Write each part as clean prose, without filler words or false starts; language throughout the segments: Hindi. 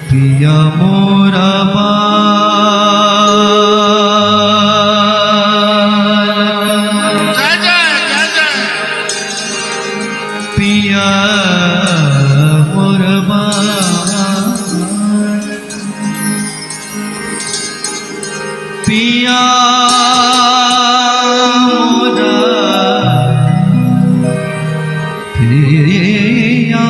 पिया मोरा पिया मोरा पिया मोरा पिया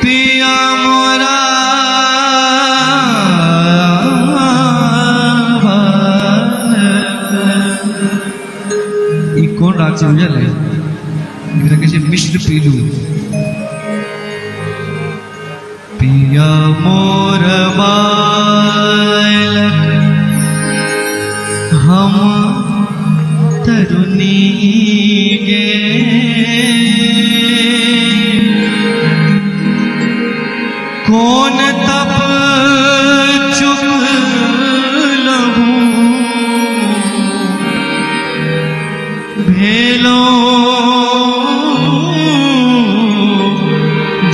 पिया मोरा ये कौन राग से बुझल है? एकरा कैसे मिश्र पीलू पिया मोर बालक हम तरुणी गे कौन तप चुक लहू भेलो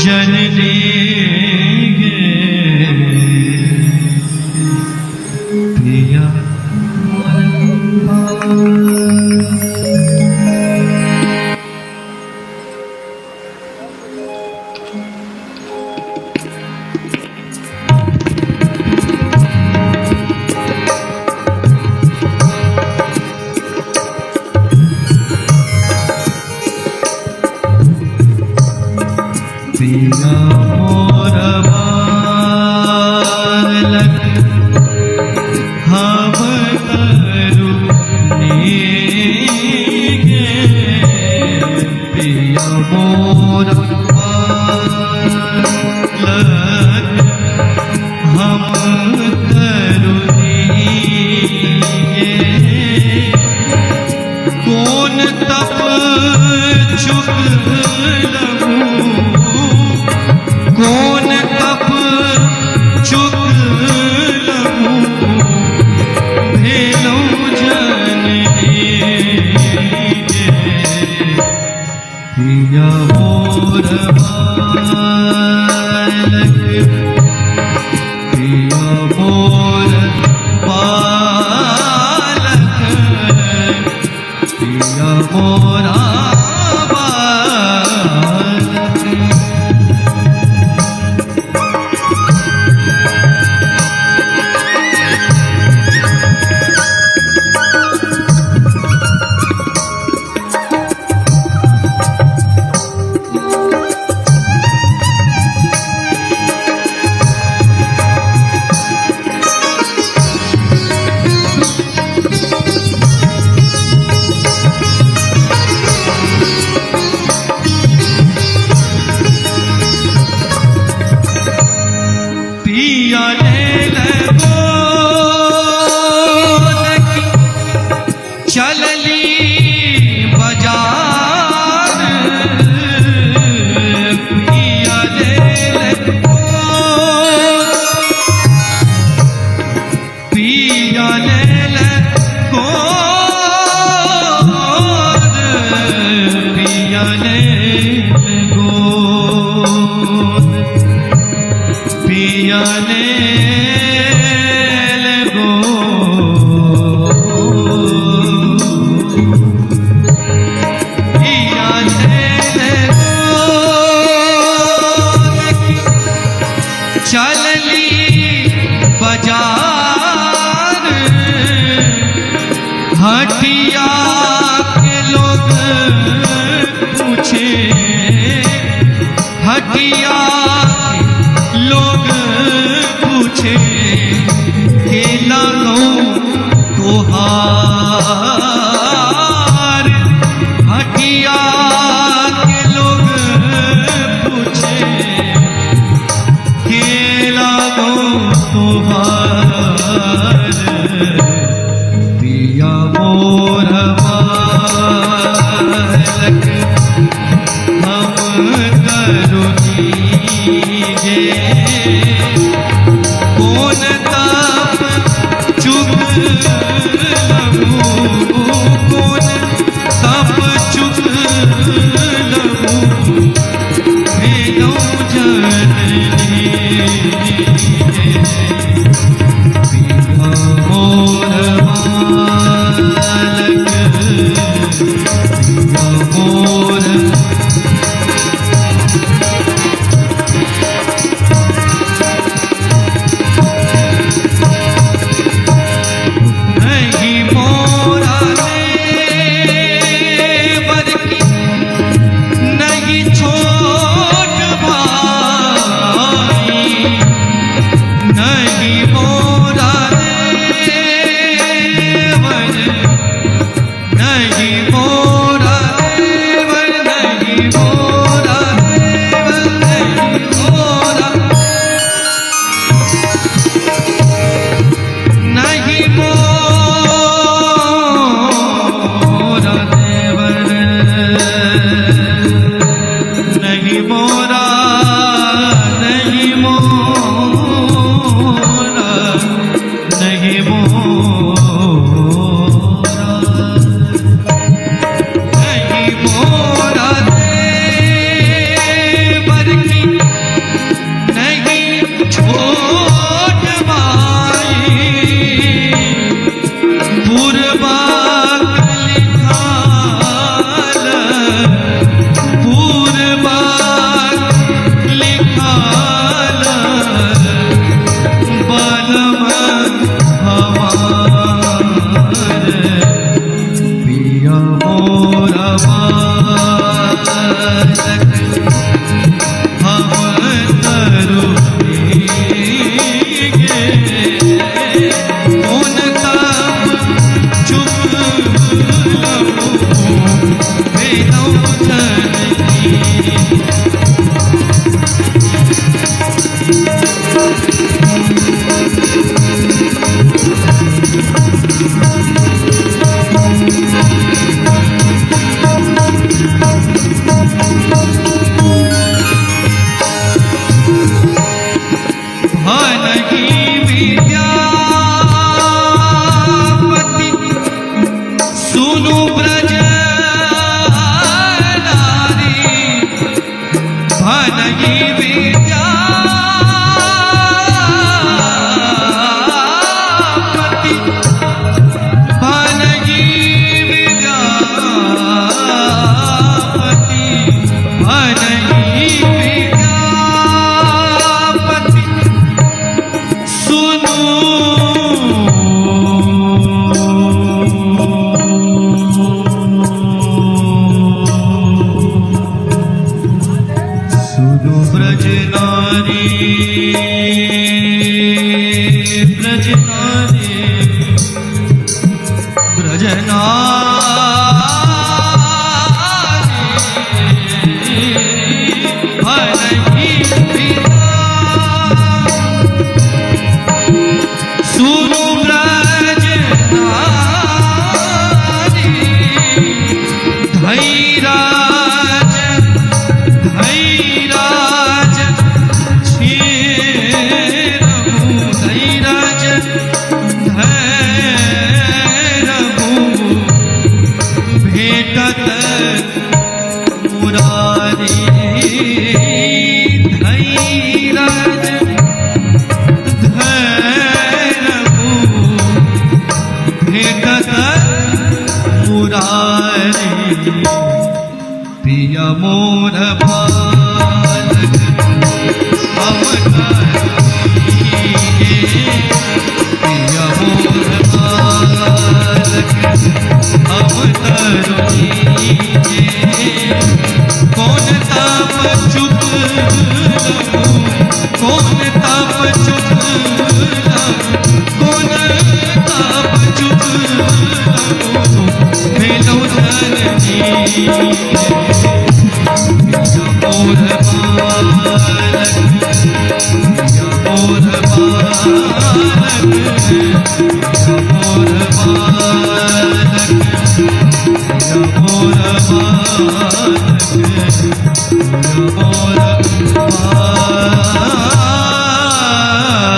जननी गे पिया पिया मोर बालक हम तरुणी गे पिया मोर बालक हम तरुणी गे कौन तप चुक लहू कौन तप चुक लहू भेलो जननी गे पिया मोर बालक पिया मोर बालक पिया मोरा पिया ले लगो चलली बाजार पिया ले लगो पिया ले लगो पिया ले लगो पिया ले लगो पिया ले लगो चलली बाजार हटिया के लोग पूछे हटिया लोग पूछे केला लो तोहार हटिया के लोग पूछे केला मानो तुम्हार पिया मोर बालक हम करो दीजे कौन ताप चुग लगू कौन ताप चुग लगू भेदो जननी पिया मोर बालक पिया मोर नहीं मोरा देवर की नहीं छोट भाई नहीं मोरा देवर नहीं मोरा देवर नहीं मोरा देवर नहीं मोरा नहीं मोरा देवर नहीं मोरा नहीं मोरा नहीं मोरा नहीं मोरा देवर की नहीं छोट भाई पूर्वा लिखाल पूर्वा लिखाल बलम हमार पिया मोरा बालक हम करो दीजे कौन ताप चुग लगू भेदो जननी भनगी विद्यापति सुनु ब्रज नारी भनगी विद्यापति भनगी विद्यापति भनगी विद्यापति सुनु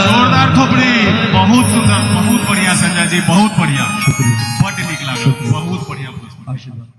जोरदार थोपड़ी, बहुत सुंदर, बहुत बढ़िया संजय जी, बहुत बढ़िया, बड़ निक लागल, बहुत बढ़िया। आशीर्वाद।